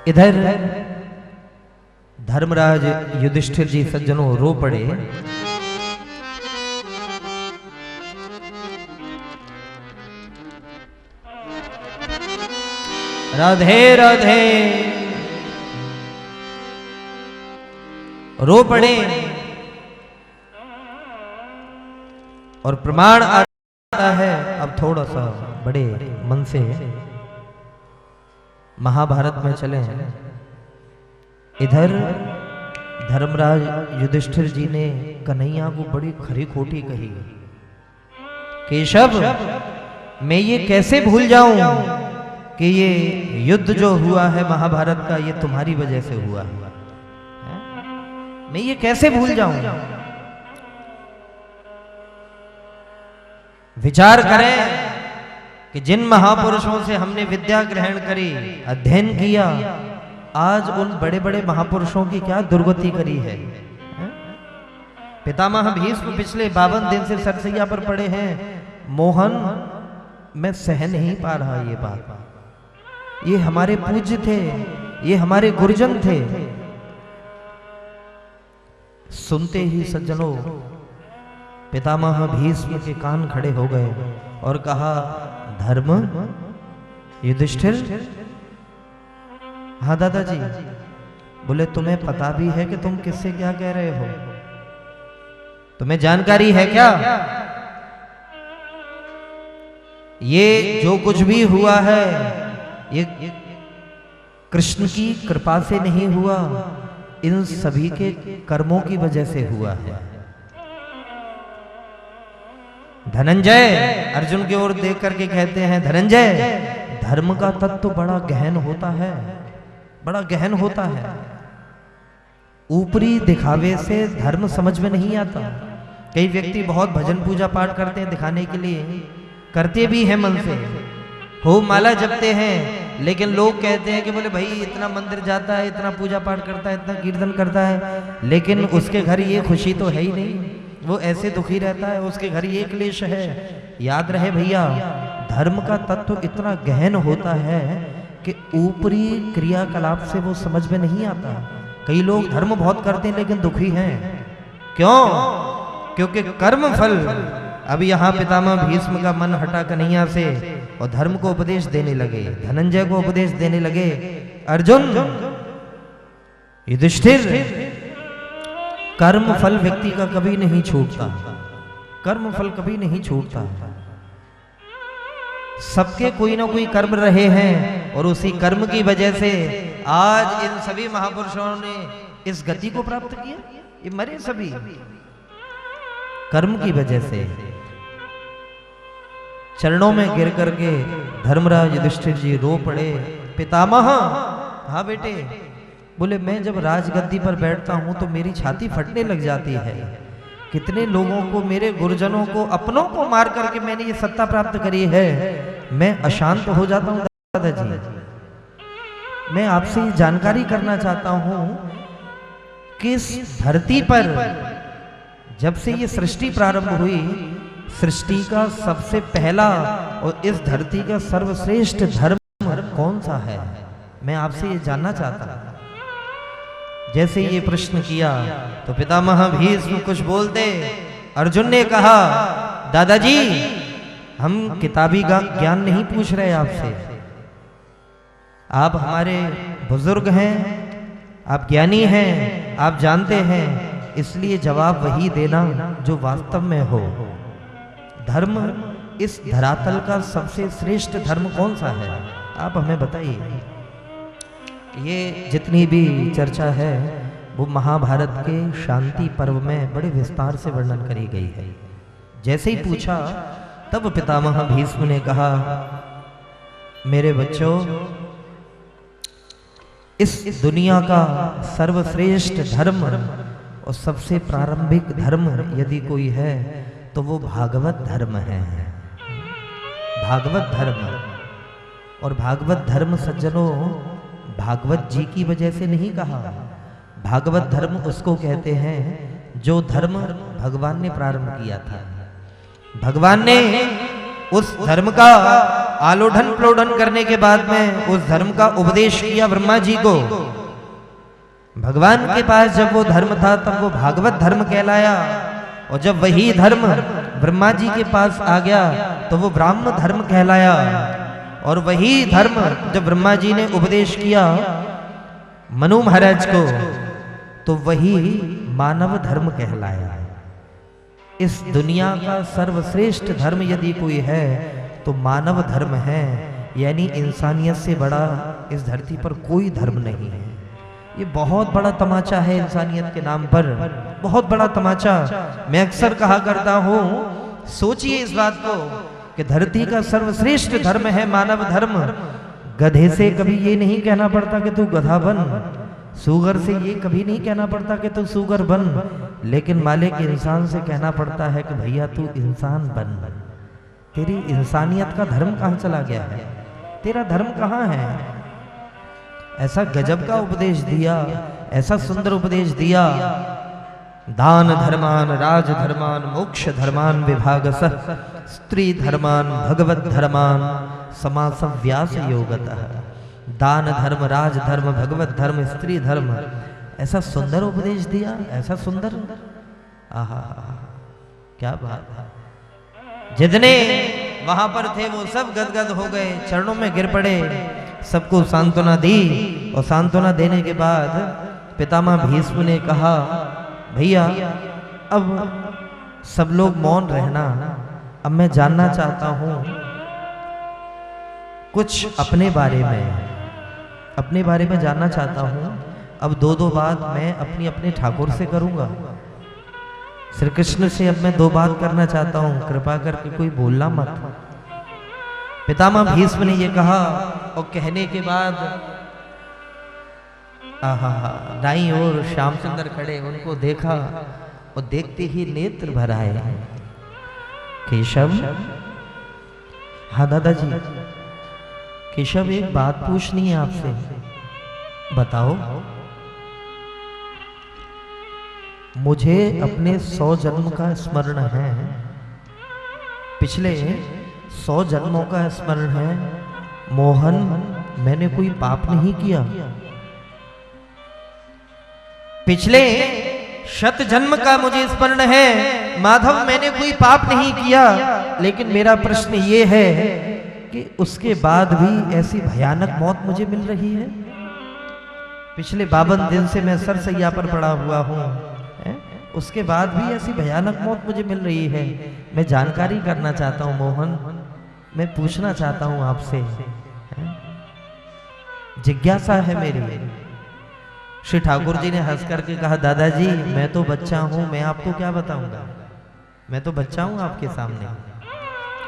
इधर धर्मराज युधिष्ठिर जी सज्जनों रो पड़े। राधे राधे रो पड़े और प्रमाण आता है। अब थोड़ा सा बड़े मन से महाभारत में चले। इधर धर्मराज युधिष्ठिर जी ने कन्हैया को बड़ी खरी खोटी कही। केशव, मैं ये कैसे भूल जाऊं कि ये युद्ध जो हुआ है महाभारत का, ये तुम्हारी वजह से हुआ है। मैं ये कैसे भूल जाऊं। विचार करें कि जिन महापुरुषों से हमने विद्या ग्रहण करी, अध्ययन किया, आज उन बड़े बड़े महापुरुषों की क्या दुर्गति करी है। पितामह भीष्म पिछले 52 दिन से सरसैया पर पड़े हैं। मोहन, मैं सह नहीं पा रहा ये बात। ये हमारे पूज्य थे, ये हमारे गुरुजन थे। सुनते ही सज्जनों पितामह भीष्म के कान खड़े हो गए और कहा, धर्म युधिष्ठिर? हाँ दादाजी। बोले, तुम्हें पता भी है कि तुम किससे क्या कह रहे हो? तुम्हें जानकारी है क्या? ये जो कुछ भी हुआ है ये कृष्ण की कृपा से नहीं हुआ, इन सभी के कर्मों की वजह से हुआ है। धनंजय अर्जुन की ओर देख करके कहते हैं, धनंजय, धर्म का तत्व बड़ा गहन होता है, बड़ा गहन होता है। ऊपरी दिखावे से धर्म समझ में नहीं आता। कई व्यक्ति बहुत भजन पूजा पाठ करते हैं, दिखाने के लिए करते भी हैं, मन से हो माला जपते हैं, लेकिन लोग कहते हैं कि बोले भाई इतना मंदिर जाता है, इतना पूजा पाठ करता है, इतना कीर्तन करता है, लेकिन उसके घर ये खुशी तो है ही नहीं। वो ऐसे दुखी रहता है, उसके घर ये क्लेश है। याद रहे भैया, धर्म का तत्व इतना गहन होता है कि ऊपरी क्रियाकलाप से वो समझ में नहीं आता। कई लोग धर्म बहुत करते हैं लेकिन दुखी हैं। क्यों? क्योंकि कर्म फल। अब यहाँ पितामह भीष्म का मन हटा कन्हैया से और धर्म को उपदेश देने लगे, धनंजय को उपदेश देने लगे। अर्जुन, युधिष्ठिर, कर्म फल व्यक्ति का कभी नहीं छूटता। कर्म फल कभी नहीं छूटता। सबके कोई ना कोई कर्म रहे हैं और उसी कर्म की वजह से आज इन सभी महापुरुषों ने इस गति को प्राप्त किया। ये मरे सभी कर्म की वजह से। चरणों में गिर करके धर्मराज युधिष्ठिर जी रो पड़े। पितामह, हाँ बेटे। बोले, मैं जब राजगद्दी पर बैठता हूं तो मेरी छाती फटने लग जाती है। कितने लोगों को, मेरे गुरुजनों को, अपनों को मार करके मैंने ये सत्ता प्राप्त करी है। मैं अशांत हो जाता हूं दादाजी। मैं आपसे ये जानकारी करना चाहता हूं कि इस धरती पर जब से ये सृष्टि प्रारंभ हुई, सृष्टि का सबसे पहला और इस धरती का सर्वश्रेष्ठ धर्म कौन सा है? मैं आपसे ये जानना चाहता हूं। जैसे ये प्रश्न किया तो पितामह भीष्म कुछ बोलते। अर्जुन ने कहा, दादाजी, हम किताबी ज्ञान नहीं पूछ रहे आपसे। आप हमारे बुजुर्ग हैं, आप ज्ञानी हैं, आप जानते हैं, इसलिए जवाब वही देना जो वास्तव में हो। धर्म, इस धरातल का सबसे श्रेष्ठ धर्म कौन सा है? आप हमें बताइए। ये जितनी भी चर्चा है वो महाभारत के शांति पर्व में बड़े विस्तार से वर्णन करी गई है। जैसे ही पूछा तब पितामह भीष्म ने कहा, मेरे बच्चों, इस दुनिया का सर्वश्रेष्ठ धर्म और सबसे प्रारंभिक धर्म यदि कोई है तो वो भागवत धर्म है। भागवत धर्म। और भागवत धर्म सज्जनों, भागवत जी की वजह से नहीं कहा। भागवत धर्म उसको कहते हैं जो धर्म भगवान ने प्रारंभ किया था। भगवान ने उस धर्म का आलोढ़न प्लोढ़न करने के बाद में उस धर्म का उपदेश किया ब्रह्मा जी को। भगवान के पास जब वो धर्म था तब वो भागवत धर्म कहलाया, और जब वही धर्म ब्रह्मा जी के पास आ गया तो वो ब्राह्मण धर्म कहलाया, और वही धर्म जब ब्रह्मा जी ने उपदेश किया मनु महाराज को तो वही मानव धर्म कहलाया। इस दुनिया का सर्वश्रेष्ठ धर्म यदि कोई है तो मानव धर्म है, यानी इंसानियत से बड़ा इस धरती पर कोई धर्म नहीं है। ये बहुत बड़ा तमाचा है इंसानियत के नाम पर, बहुत बड़ा तमाचा। मैं अक्सर कहा करता हूँ, सोचिए इस बात को कि धरती का सर्वश्रेष्ठ धर्म है मानव धर्म। गधे से कभी ये नहीं कहना पड़ता कि तू गधा बन, सूगर से ये कभी नहीं कहना पड़ता कि तू सूगर बन, लेकिन मालिक इंसान से कहना पड़ता है कि भैया तू इंसान बन। तेरी इंसानियत का धर्म कहाँ चला गया है? तेरा धर्म कहाँ है? ऐसा गजब का उपदेश दिया, ऐसा सुंदर उपदेश दिया। दान धर्मान राज धर्मान मोक्ष धर्मान विभागसः स्त्री धर्मान भगवत धर्मान समास व्यास योगतः। दान धर्म राज धर्म भगवत धर्म स्त्री धर्म, ऐसा सुंदर उपदेश दिया, ऐसा सुंदर। आहा, क्या बात है। जितने वहां पर थे वो सब गदगद हो गए, चरणों में गिर पड़े, सबको सांत्वना दी। और सांत्वना देने के बाद पितामह भीष्म ने कहा, भैया अब सब लोग मौन रहना, अब मैं जानना चाहता हूं कुछ अपने बारे में जानना चाहता हूं। अब दो बात मैं अपने ठाकुर से करूंगा। श्री कृष्ण से अब मैं 2 बात करना चाहता हूं, कृपा करके कोई बोलना मत। पितामह भीष्म ने ये कहा, और कहने के बाद दाईं ओर श्याम सुंदर खड़े, उनको देखा और देखते ही नेत्र भर आए। केशव, हाँ दादाजी। केशव, एक बात पूछनी है आपसे, बताओ। मुझे अपने 100 जन्म का स्मरण है, पिछले 100 जन्मों का स्मरण है। मोहन, मैंने कोई पाप नहीं किया। पिछले 100 जन्म का मुझे स्मरण है, माधव मैंने कोई पाप नहीं किया। लेकिन मेरा प्रश्न ये है कि उसके बाद भी ऐसी भयानक मौत मुझे मिल रही है। पिछले 52 दिन से मैं सरसैया पर पड़ा हुआ हूँ, उसके बाद भी ऐसी भयानक मौत मुझे मिल रही है। मैं जानकारी करना चाहता हूँ मोहन, मैं पूछना चाहता हूँ आपसे, जिज्ञासा है मेरी। श्री ठाकुर जी ने हंस करके कहा, दादाजी मैं तो बच्चा हूं, मैं आपको क्या बताऊंगा, मैं तो बच्चा हूं आपके सामने।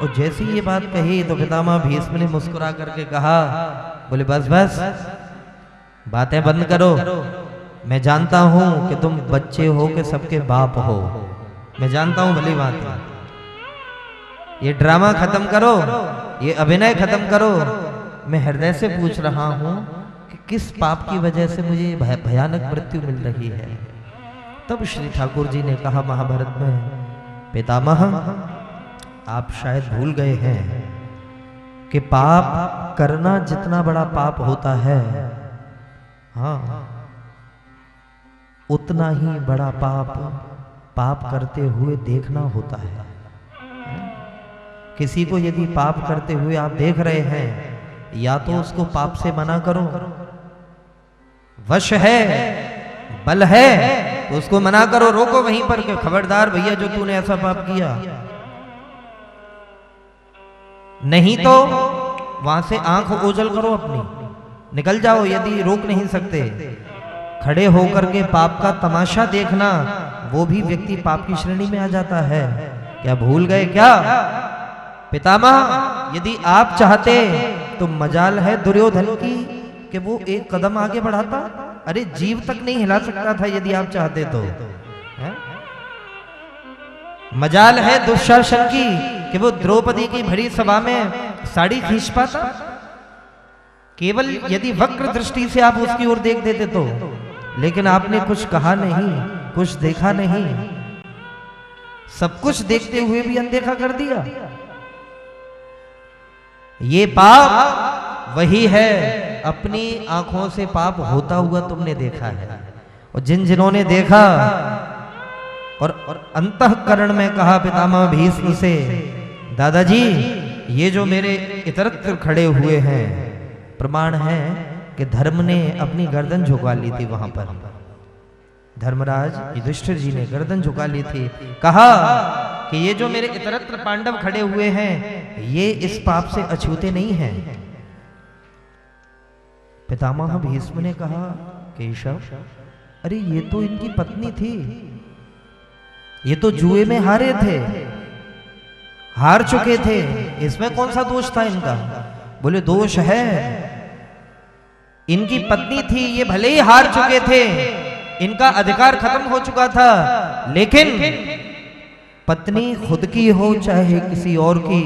और जैसी ये बात कही तो पितामह भीष्म ने मुस्कुरा करके कहा, बोले बस बस बातें बंद करो। मैं जानता हूं कि तुम बच्चे हो कि सबके बाप हो, मैं जानता हूं भली बात है। ये ड्रामा खत्म करो, ये अभिनय खत्म करो। मैं हृदय से पूछ रहा हूं कि किस पाप की वजह से मुझे भयानक मृत्यु मिल रही है। तब श्री ठाकुर जी ने कहा महाभारत में, पितामह आप शायद भूल गए हैं कि पाप करना जितना बड़ा पाप होता है, हाँ उतना ही बड़ा पाप करते हुए देखना होता है। किसी को यदि पाप करते हुए आप देख रहे हैं, या तो उसको पाप से मना करो, वश है बल है तो उसको मना करो, रोको वहीं पर कि खबरदार भैया जो तूने ऐसा पाप किया। नहीं तो वहां से आंख ओझल करो अपनी, निकल जाओ। यदि रोक नहीं सकते, खड़े होकर के पाप का तमाशा देखना, वो भी व्यक्ति पाप की श्रेणी में आ जाता है। क्या भूल गए क्या पितामह? यदि आप चाहते तो मजाल है दुर्योधन की कि वो एक कदम आगे बढ़ाता। अरे जीव तक नहीं हिला सकता था यदि आप चाहते तो। मजाल है दुशासन की कि वो द्रौपदी की भरी सभा में साड़ी खींच पाता। केवल यदि वक्र दृष्टि से आप उसकी ओर देख देते तो, लेकिन आपने कुछ कहा नहीं, कुछ देखा नहीं, सब कुछ देखते हुए भी अनदेखा कर दिया। ये पाप वही है, अपनी आंखों से पाप होता हुआ तुमने देखा है। और जिन्होंने देखा और अंतःकरण में कहा पितामह भीष्म से, दादाजी ये जो मेरे इतरत्र खड़े हुए हैं, प्रमाण है कि धर्म ने अपनी गर्दन झुका ली थी वहां पर। धर्मराज युधिष्ठिर जी ने गर्दन झुका ली थी, कहा कि ये जो मेरे इतरत्र पांडव खड़े हुए हैं, ये इस पाप से अछूते नहीं हैं। पितामह भीष्म ने कहा, केशव अरे ये तो इनकी पत्नी थी, ये तो जुए में हारे थे, हार चुके थे, इसमें कौन सा दोष था इनका? बोले दोष है, इनकी पत्नी थी, ये भले ही हार चुके थे, इनका अधिकार खत्म हो चुका था, लेकिन पत्नी खुद की हो चाहे किसी और की,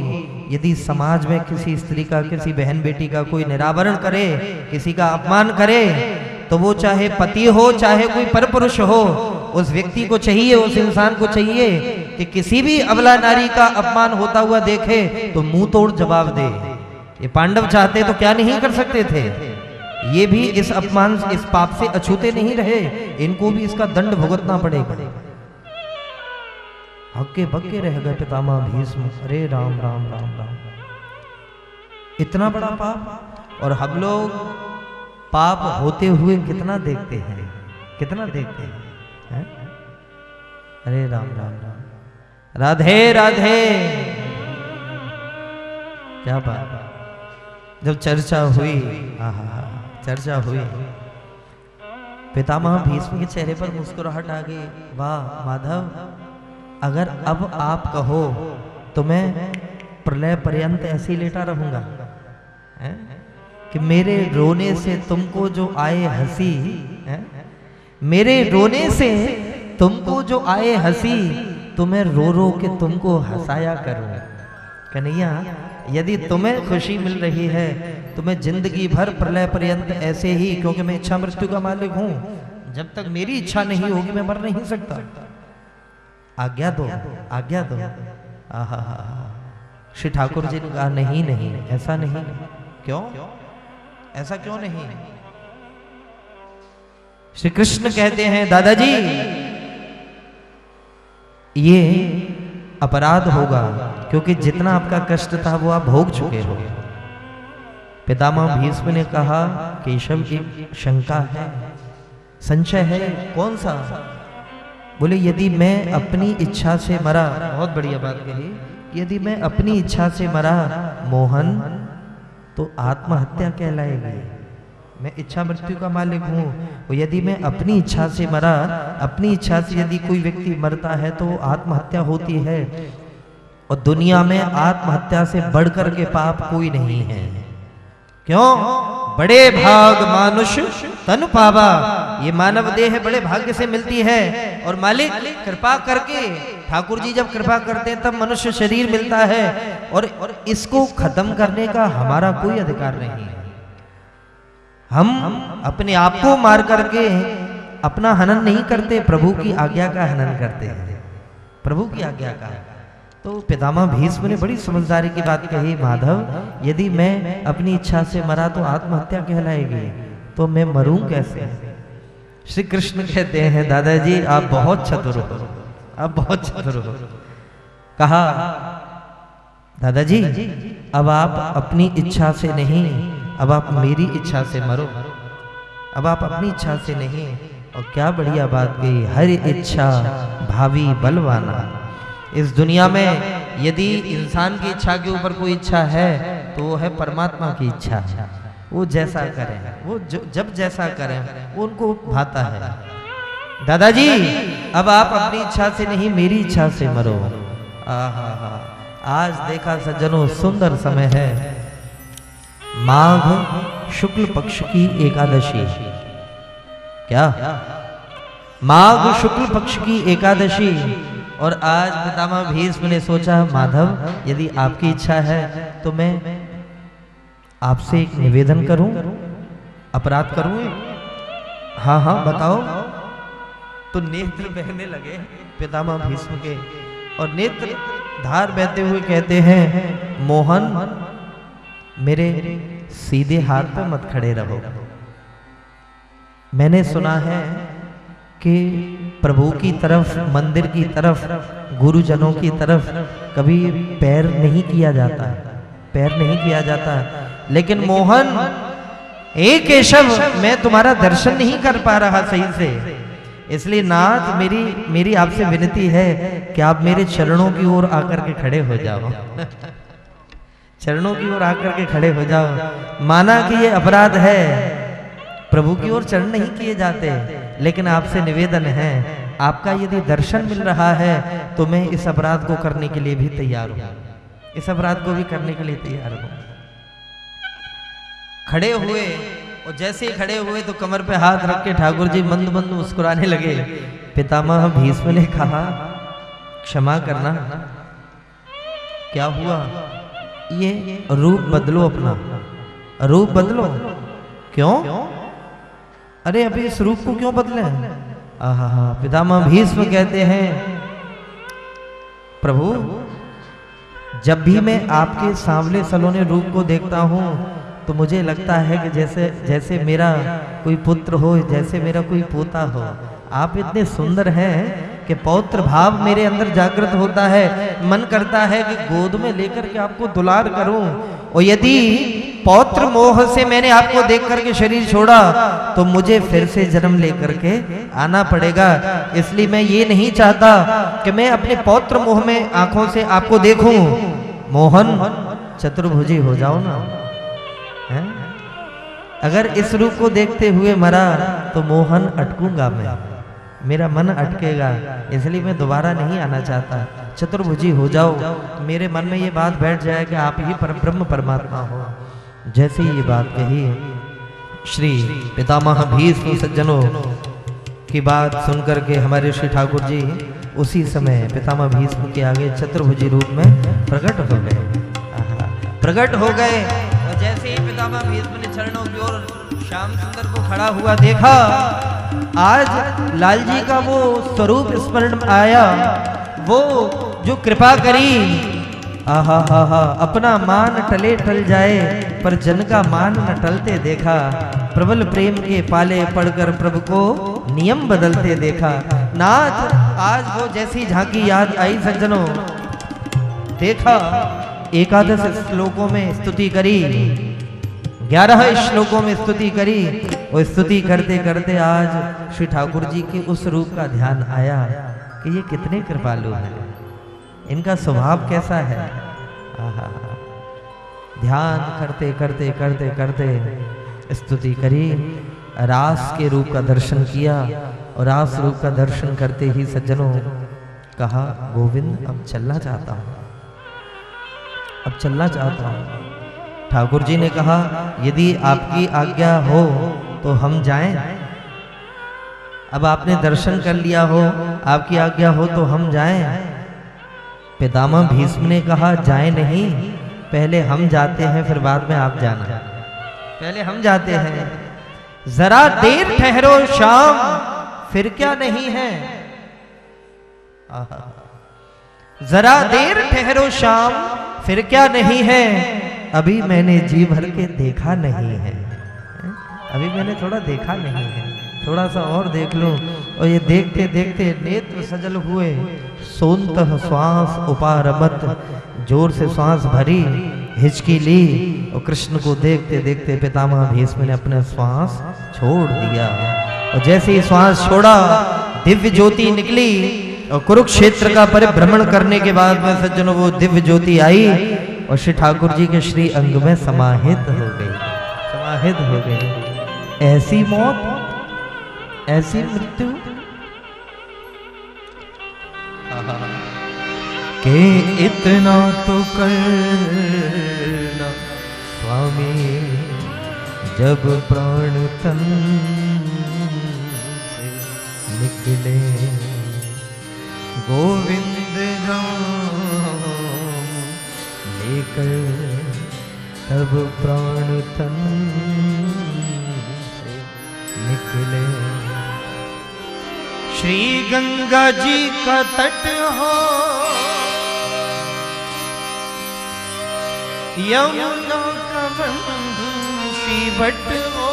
यदि समाज में किसी स्त्री का, किसी बहन बेटी का कोई निरावरण करे, किसी का अपमान करे, तो वो चाहे पति हो चाहे कोई परपुरुष हो, उस व्यक्ति को चाहिए, उस इंसान को चाहिए कि किसी भी अबला नारी का अपमान होता हुआ देखे तो मुंह तोड़ जवाब दे। ये पांडव चाहते तो क्या नहीं कर सकते थे? ये भी इस अपमान, इस पाप से अछूते नहीं रहे, इनको भी इसका दंड भुगतना पड़ेगा। हक्के बक्के रह गए पितामह भीष्म, अरे राम राम राम राम, इतना बड़ा पाप। और हम लोग पाप होते हुए कितना देखते हैं, कितना देखते हैं? अरे राम राम राम, राधे राधे। क्या बात, जब चर्चा हुई, चर्चा हुई, पितामह भीष्म के चेहरे पर मुस्कुराहट आ गई। वाह माधव, अगर अब आप कहो तो मैं प्रलय पर्यंत ऐसे ही लेटा रहूंगा, कि मेरे रोने से तुमको जो आए हंसी, मेरे रोने से तुमको जो आए हंसी, तुम्हें रो रो के तुमको हंसाया करूं। कन्हैया यदि तुम्हें खुशी मिल रही है तो मैं जिंदगी भर प्रलय पर्यंत ऐसे ही, क्योंकि मैं इच्छा मृत्यु का मालिक हूं, जब तक मेरी इच्छा नहीं होगी मैं मर नहीं सकता। आज्ञा दो, आज्ञा दो। आहा, श्री ठाकुर जी ने कहा नहीं नहीं, ऐसा नहीं। क्यों? ऐसा क्यों नहीं? श्री कृष्ण कहते हैं, दादाजी ये अपराध होगा, क्योंकि जितना आपका कष्ट था वो आप भोग चुके हो। पितामह भीष्म ने कहा, केशव की शंका है, संशय है, कौन सा? बोले यदि मैं अपनी इच्छा से मरा, बहुत बढ़िया बात कही, यदि मैं अपनी इच्छा से मरा मोहन, तो आत्महत्या कहलाएगी। मैं इच्छा मृत्यु का मालिक हूँ, और यदि मैं अपनी इच्छा से मरा, अपनी इच्छा से यदि कोई व्यक्ति मरता है तो आत्महत्या होती है। और दुनिया में आत्महत्या से बढ़कर के पाप कोई नहीं है। क्यों? बड़े भाग मानुष तन पावा, ये मानव देह बड़े भाग्य से मिलती है, और मालिक कृपा करके, ठाकुर जी जब कृपा करते हैं तब मनुष्य शरीर मिलता है, और इसको खत्म करने का हमारा कोई अधिकार नहीं है। हम अपने आप को मार करके अपना हनन नहीं करते, प्रभु की आज्ञा का हनन करते हैं, प्रभु की आज्ञा का। तो पितामह भीष्म ने बड़ी समझदारी की बात कही, माधव यदि मैं अपनी इच्छा से मरा तो आत्महत्या कहलाएगी, तो मैं मरूं कैसे? श्री कृष्ण कहते हैं, दादाजी आप बहुत चतुर हो, आप बहुत चतुर हो। कहा, दादाजी अब आप अपनी इच्छा से नहीं, अब आप मेरी इच्छा से मरो, अब आप अपनी इच्छा से नहीं। और क्या बढ़िया बात कही, हर इच्छा भावी बलवाना। इस दुनिया में यदि इंसान की इच्छा के ऊपर कोई इच्छा है तो वो है परमात्मा की इच्छा। वो जैसा करें, वो जब जैसा करें वो उनको भाता है। दादाजी अब आप अपनी इच्छा से नहीं, मेरी इच्छा से मरो। आहा, आज देखा सज्जनों, सुंदर समय है, माघ शुक्ल पक्ष की एकादशी। क्या? माघ शुक्ल पक्ष की एकादशी। और आज पितामह भीष्म ने सोचा, माधव यदि आपकी इच्छा है तो मैं आपसे एक निवेदन करूं, अपराध करूं? हाँ हाँ बताओ। तो नेत्र बहने लगे पितामह भीष्म के, और नेत्र धार बहते हुए कहते हैं, मोहन मेरे सीधे हाथ पे मत खड़े रहो। मैंने सुना है कि प्रभु की तरफ, मंदिर की तरफ, गुरुजनों की तरफ कभी पैर नहीं किया जाता, पैर नहीं किया जाता। लेकिन मोहन, हे केशव, मैं तुम्हारा दर्शन नहीं कर पा रहा सही से, इसलिए नाथ मेरी आपसे विनती है कि आप मेरे चरणों की ओर आकर के खड़े हो जाओ। चरणों की ओर आकर के खड़े हो जाओ। माना कि ये अपराध है, प्रभु की ओर चरण नहीं किए जाते, लेकिन आपसे निवेदन है, आपका यदि दर्शन मिल रहा है तो मैं इस अपराध को करने के लिए भी तैयार हूं, इस अपराध को भी करने के लिए तैयार हूं। खड़े हुए, और जैसे ही खड़े हुए तो कमर पे हाथ रख के ठाकुर जी मंद मंद मुस्कुराने लगे। पितामह भीष्म ने कहा, क्षमा करना, क्या हुआ? ये रूप बदलो, अपना रूप बदलो। क्यों? अरे अभी इस रूप को क्यों बदले? आहा, पितामह भीष्म कहते हैं, प्रभु जब भी मैं आपके सांवले सलोने रूप को देखता हूं तो मुझे लगता है कि जैसे मेरा कोई पुत्र हो, जैसे मेरा कोई पोता हो। आप इतने सुंदर हैं कि पौत्र भाव मेरे अंदर जागृत होता है, मन करता है कि गोद में लेकर के आपको दुलार करूं। और यदि पौत्र मोह से मैंने आपको देख करके शरीर छोड़ा तो मुझे फिर से जन्म लेकर के आना पड़ेगा। इसलिए मैं ये नहीं चाहता कि मैं अपने पौत्र मोह में आंखों से आपको देखूं। मोहन, चतुर्भुजी हो जाओ ना। है? अगर इस रूप को देखते हुए मरा तो मोहन अटकूंगा मैं, मेरा मन अटकेगा, इसलिए मैं दोबारा नहीं आना चाहता। चतुर्भुजी हो जाओ, मेरे मन में ये बात बैठ जाए कि आप ही परब्रह्म परमात्मा हो। जैसे ही ये बात कही, श्री पितामह भीष्म सज्जनों की बात सुनकर के हमारे श्री ठाकुर जी उसी समय पितामह भीष्म के आगे चतुर्भुजी रूप में प्रकट हो गए, प्रकट हो गए। और जैसे ही पितामह भीष्म ने चरणों की ओर श्याम सुंदर को खड़ा हुआ देखा, आज लाल जी का वो स्वरूप स्मरण आया, वो जो कृपा करी। आहा हा हा, अपना मान टले टल जाए पर जन का मान न टलते देखा। प्रबल प्रेम के पाले पढ़कर प्रभु को नियम बदलते देखा। नाथ, आज वो जैसी झांकी याद आई सज्जनों, देखा 11 श्लोकों में स्तुति करी, 11 श्लोकों में स्तुति करी, और स्तुति करते करते आज श्री ठाकुर जी के उस रूप का ध्यान आया कि ये कितने कृपालु हैं, इनका स्वभाव कैसा है। आहा, ध्यान करते करते करते करते स्तुति करी, रास के रूप का दर्शन किया, और रास रूप का दर्शन करते ही सज्जनों कहा, गोविंद अब चलना चाहता हूं, अब चलना चाहता हूं। ठाकुर जी ने कहा, यदि आपकी आज्ञा हो तो हम जाएं। अब आपने दर्शन कर लिया हो, आपकी आज्ञा हो तो हम जाएं। पितामह भीष्म ने कहा, जाए नहीं, पहले हम जाते हैं, फिर बाद में आप जाना। पहले हम जाते हैं, जरा देर ठहरो श्याम, फिर क्या नहीं है। जरा देर ठहरो श्याम, फिर क्या नहीं है, अभी मैंने जी भर के देखा नहीं है। अभी मैंने थोड़ा देखा नहीं है, थोड़ा सा और देख लो। और ये देखते देखते नेत्र सजल हुए, सोनतः श्वास उपारमत, जोर से श्वास भरी, हिचकी ली, और कृष्ण को देखते देखते पितामह भीष्म ने अपना श्वास छोड़ दिया। और जैसे ही श्वास छोड़ा, दिव्य ज्योति निकली, और कुरुक्षेत्र का परिभ्रमण करने के बाद में सज्जनों वो दिव्य ज्योति आई और श्री ठाकुर जी के श्री अंग में समाहित हो गई, समाहित हो गई। ऐसी मौत, ऐसी मृत्यु के इतना तो करना स्वामी, जब प्राण तन से निकले, गोविंद नाम लेकर तब प्राण तन से निकले। श्री गंगा जी का तट हो, यमुना का बंशी भट्ट हो,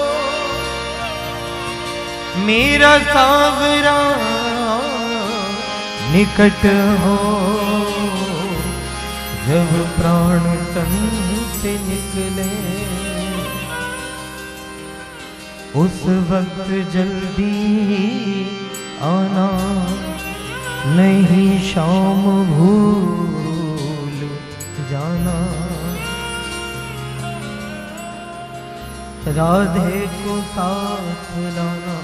मेरा सावरा निकट हो, जब प्राण तन से निकले उस वक्त जल्दी आना, नहीं शाम भूल जाना। राधे को साथ लाना,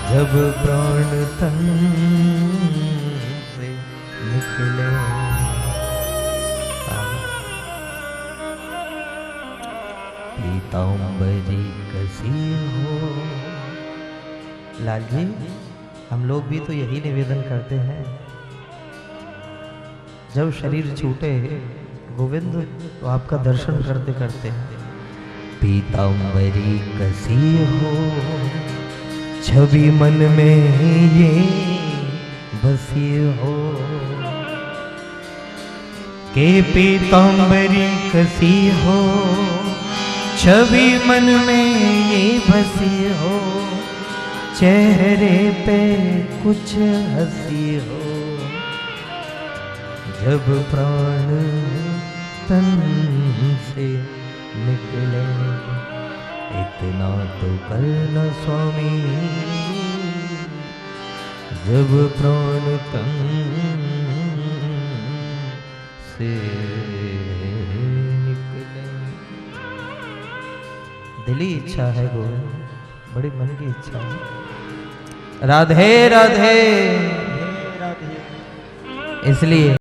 जब प्राण तन से निकले। पीताम्बरी कसी हो। लाल जी, हम लोग भी तो यही निवेदन करते हैं, जब शरीर छूटे गोविंद तो आपका दर्शन करते करते। पीताम्बरी कसी हो, छवि मन में ये बसी हो, के पीताम्बरी कसी हो, छवि मन में ये बसी हो, चेहरे पे कुछ हंसी हो, जब प्राण तन से निकले। इतना तो करना स्वामी, जब प्राण तन से निकले। दिली इच्छा है गोविंद, बड़ी मन की इच्छा है। राधे राधे, इसलिए